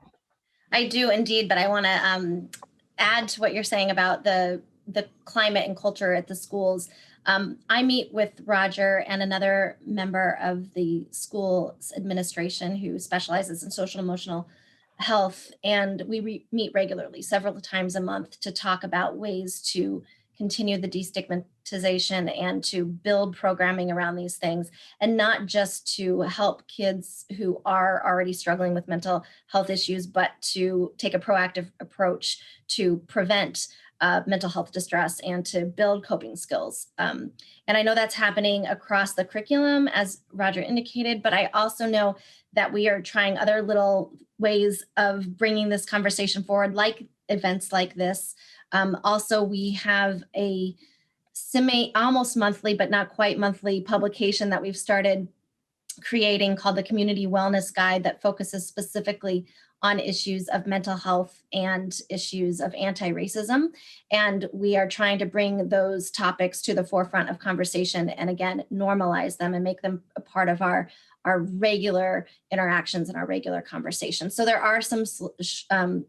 I do indeed, but I want to add to what you're saying about the climate and culture at the schools. I meet with Roger and another member of the school's administration who specializes in social and emotional health, and we meet regularly, several times a month, to talk about ways to continue the de-stigmatization and to build programming around these things, and not just to help kids who are already struggling with mental health issues, but to take a proactive approach to prevent mental health distress and to build coping skills. And I know that's happening across the curriculum, as Roger indicated, but I also know that we are trying other little ways of bringing this conversation forward, like events like this. Also, we have a almost monthly, but not quite monthly publication that we've started creating called the Community Wellness Guide, that focuses specifically on issues of mental health and issues of anti-racism. And we are trying to bring those topics to the forefront of conversation and, again, normalize them and make them a part of our regular interactions and our regular conversations. So there are some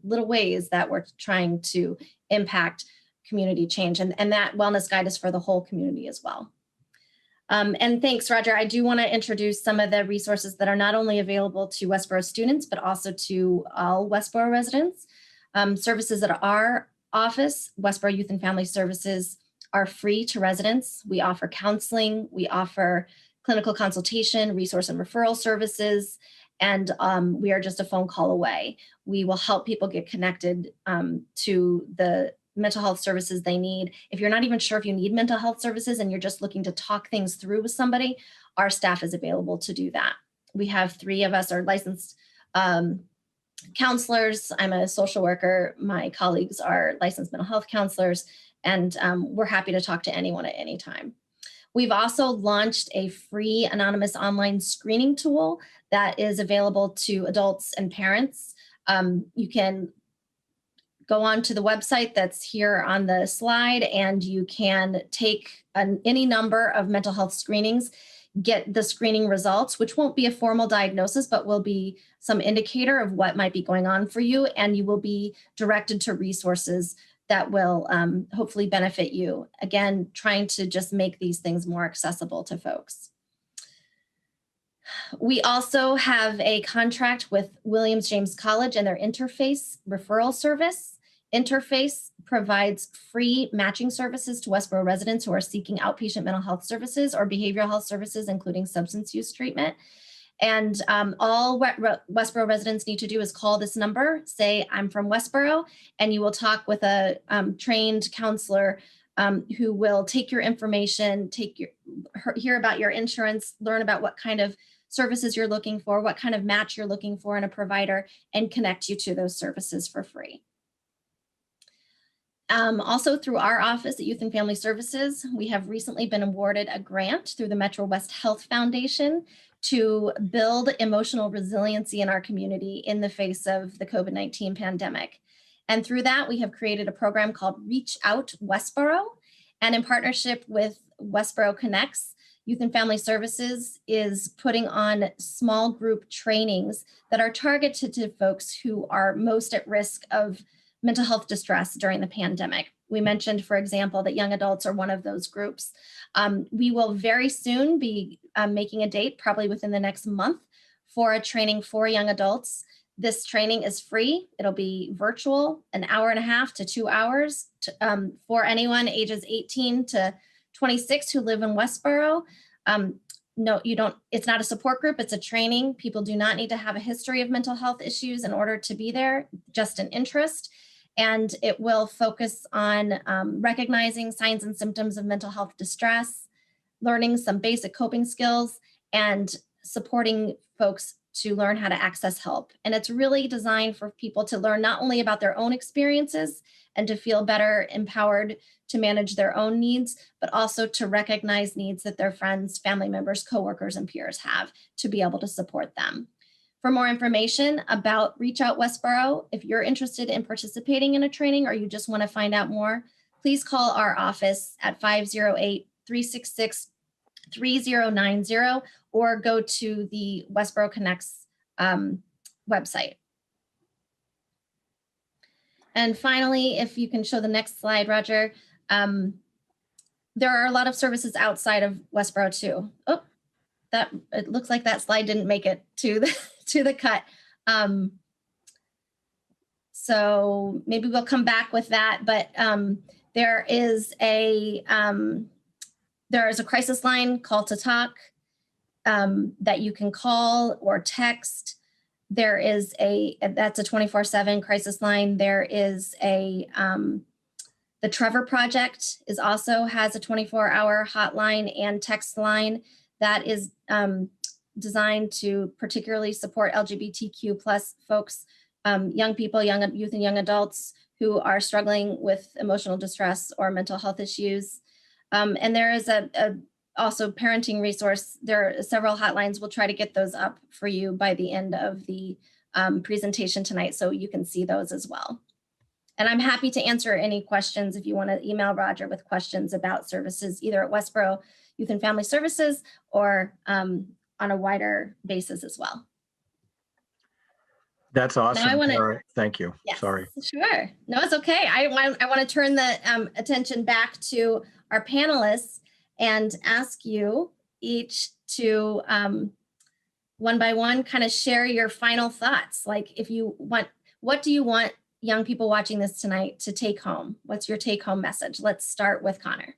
little ways that we're trying to impact community change. And that wellness guide is for the whole community as well. And thanks, Roger. I do want to introduce some of the resources that are not only available to Westboro students, but also to all Westboro residents. Services at our office, Westboro Youth and Family Services, are free to residents. We offer counseling, we offer clinical consultation, resource and referral services, and we are just a phone call away. We will help people get connected to the mental health services they need. If you're not even sure if you need mental health services and you're just looking to talk things through with somebody, our staff is available to do that. We have 3 of us are licensed counselors. I'm a social worker. My colleagues are licensed mental health counselors, and we're happy to talk to anyone at any time. We've also launched a free anonymous online screening tool that is available to adults and parents. You can go on to the website that's here on the slide, and you can take any number of mental health screenings, get the screening results, which won't be a formal diagnosis, but will be some indicator of what might be going on for you. And you will be directed to resources that will hopefully benefit you. Again, trying to just make these things more accessible to folks. We also have a contract with Williams James College and their Interface referral service. Interface provides free matching services to Westboro residents who are seeking outpatient mental health services or behavioral health services, including substance use treatment. And all Westboro residents need to do is call this number, say, I'm from Westboro, and you will talk with a trained counselor who will take your information, hear about your insurance, learn about what kind of services you're looking for, what kind of match you're looking for in a provider, and connect you to those services for free. Also, through our office at Youth and Family Services, we have recently been awarded a grant through the Metro West Health Foundation to build emotional resiliency in our community in the face of the COVID-19 pandemic. And through that, we have created a program called Reach Out Westboro. And in partnership with Westboro Connects, Youth and Family Services is putting on small group trainings that are targeted to folks who are most at risk of mental health distress during the pandemic. We mentioned, for example, that young adults are one of those groups. We will very soon be making a date, probably within the next month, for a training for young adults. This training is free. It'll be virtual, an hour and a half to 2 hours for anyone ages 18 to 26 who live in Westboro. No, you don't, it's not a support group, it's a training. People do not need to have a history of mental health issues in order to be there, just an interest. And it will focus on recognizing signs and symptoms of mental health distress, learning some basic coping skills, and supporting folks to learn how to access help. And it's really designed for people to learn not only about their own experiences and to feel better empowered to manage their own needs, but also to recognize needs that their friends, family members, coworkers, and peers have to be able to support them. For more information about Reach Out Westboro, if you're interested in participating in a training or you just want to find out more, please call our office at 508-366-3090 or go to the Westboro Connects website. And finally, if you can show the next slide, Roger, there are a lot of services outside of Westboro too. Oh, that it looks like that slide didn't make it to the the cut. So maybe we'll come back with that, but there is a crisis line, Call to Talk, that you can call or text. There is that's a 24/7 crisis line. There is the Trevor Project has a 24-hour hotline and text line that is designed to particularly support LGBTQ plus folks, young people, young youth and young adults who are struggling with emotional distress or mental health issues. And there is also parenting resource. There are several hotlines. We'll try to get those up for you by the end of the presentation tonight so you can see those as well. And I'm happy to answer any questions if you want to email Roger with questions about services, either at Westboro Youth and Family Services or on a wider basis as well. That's awesome. Now All right. Thank you. Yes, Sorry. Sure. No, it's okay. I want to turn the attention back to our panelists and ask you each to one by one kind of share your final thoughts. Like what do you want young people watching this tonight to take home? What's your take home message? Let's start with Connor.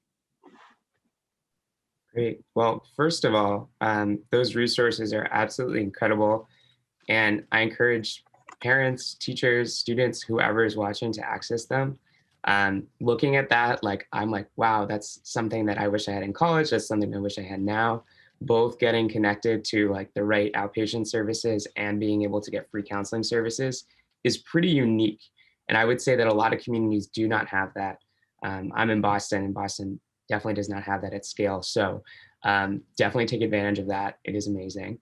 Great. Well, first of all, those resources are absolutely incredible. And I encourage parents, teachers, students, whoever is watching to access them. Looking at that, I'm like, wow, that's something that I wish I had in college. That's something I wish I had now. Both getting connected to the right outpatient services and being able to get free counseling services is pretty unique. And I would say that a lot of communities do not have that. I'm in Boston, and Boston definitely does not have that at scale. So definitely take advantage of that. It is amazing.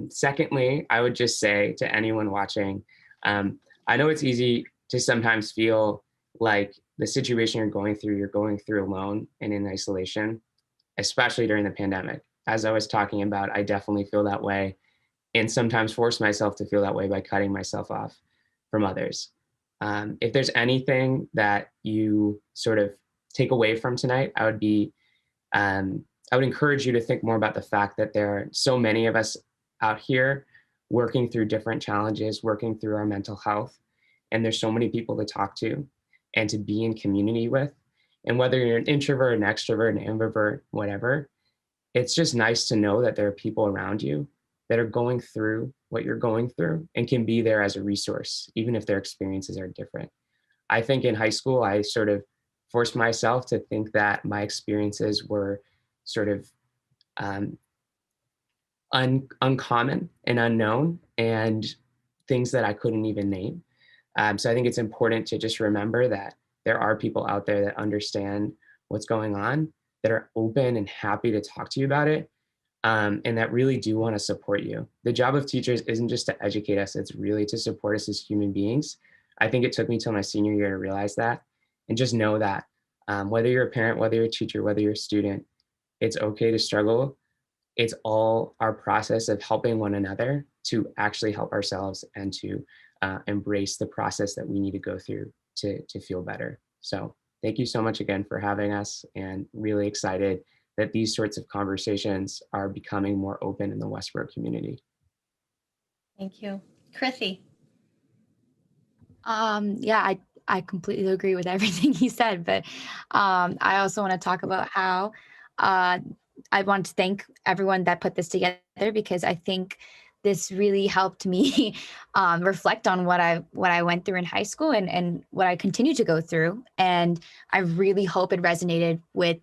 Secondly, I would just say to anyone watching, I know it's easy to sometimes feel like the situation you're going through alone and in isolation, especially during the pandemic. As I was talking about, I definitely feel that way, and sometimes force myself to feel that way by cutting myself off from others. If there's anything that you sort of take away from tonight, I would encourage you to think more about the fact that there are so many of us out here working through different challenges, working through our mental health, and there's so many people to talk to and to be in community with. And whether you're an introvert, an extrovert, an ambivert, whatever, it's just nice to know that there are people around you that are going through what you're going through and can be there as a resource, even if their experiences are different. I think in high school, I sort of forced myself to think that my experiences were sort of uncommon and unknown, and things that I couldn't even name. So I think it's important to just remember that there are people out there that understand what's going on, that are open and happy to talk to you about it, and that really do want to support you. The job of teachers isn't just to educate us, it's really to support us as human beings. I think it took me till my senior year to realize that, and just know that whether you're a parent, whether you're a teacher, whether you're a student, it's okay to struggle. It's all our process of helping one another to actually help ourselves and to embrace the process that we need to go through to feel better. So thank you so much again for having us, and really excited that these sorts of conversations are becoming more open in the Westboro community. Thank you. Krithi. Yeah, I completely agree with everything he said, but I also want to talk about how I want to thank everyone that put this together, because I think this really helped me reflect on what I went through in high school and what I continue to go through. And I really hope it resonated with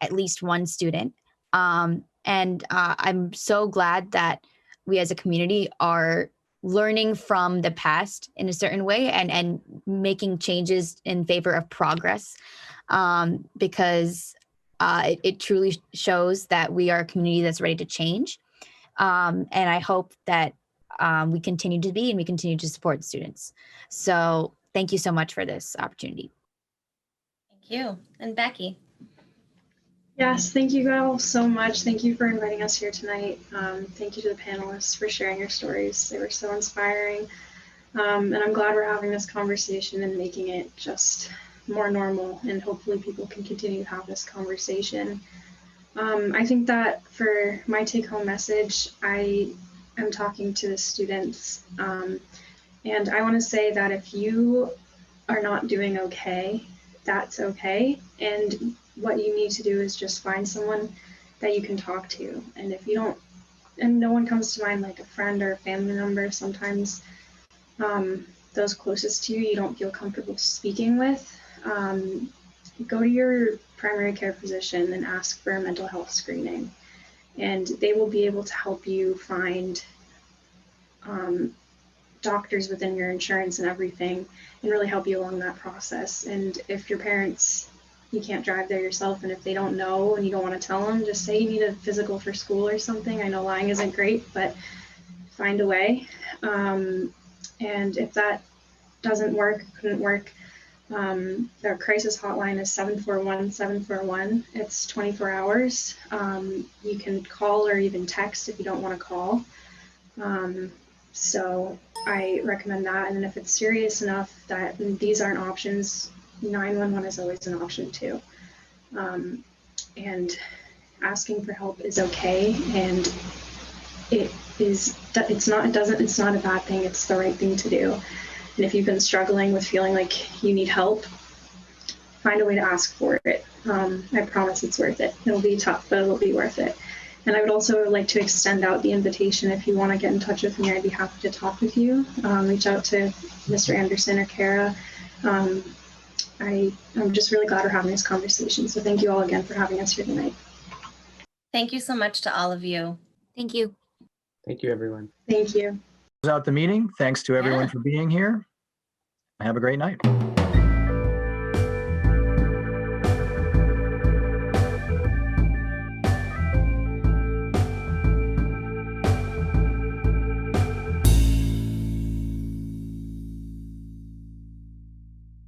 at least one student. And I'm so glad that we as a community are learning from the past in a certain way and making changes in favor of progress, because it truly shows that we are a community that's ready to change. And I hope that we continue to be and we continue to support students. So thank you so much for this opportunity. Thank you. And Becky. Yes, thank you all so much. Thank you for inviting us here tonight. Thank you to the panelists for sharing your stories. They were so inspiring. And I'm glad we're having this conversation and making it just more normal, and hopefully people can continue to have this conversation. I think that for my take-home message, I am talking to the students, and I want to say that if you are not doing okay, that's okay. And what you need to do is just find someone that you can talk to. And if you don't, and no one comes to mind like a friend or a family member, sometimes those closest to you, you don't feel comfortable speaking with, go to your primary care physician and ask for a mental health screening. And they will be able to help you find doctors within your insurance and everything, and really help you along that process. And if your parents, you can't drive there yourself, and if they don't know and you don't want to tell them, just say you need a physical for school or something. I know lying isn't great, but find a way. And if that doesn't work, couldn't work, their crisis hotline is 741-741. It's 24 hours. You can call or even text if you don't want to call. So I recommend that. And if it's serious enough that these aren't options, 911 is always an option too. And asking for help is okay. And it's not a bad thing. It's the right thing to do. And if you've been struggling with feeling like you need help, find a way to ask for it. I promise it's worth it. It'll be tough, but it'll be worth it. And I would also like to extend out the invitation. If you want to get in touch with me, I'd be happy to talk with you. Reach out to Mr. Anderson or Kara. I'm just really glad we're having this conversation. So thank you all again for having us here tonight. Thank you so much to all of you. Thank you. Thank you, everyone. Thank you. Close out the meeting. Thanks to everyone Yeah. for being here. Have a great night.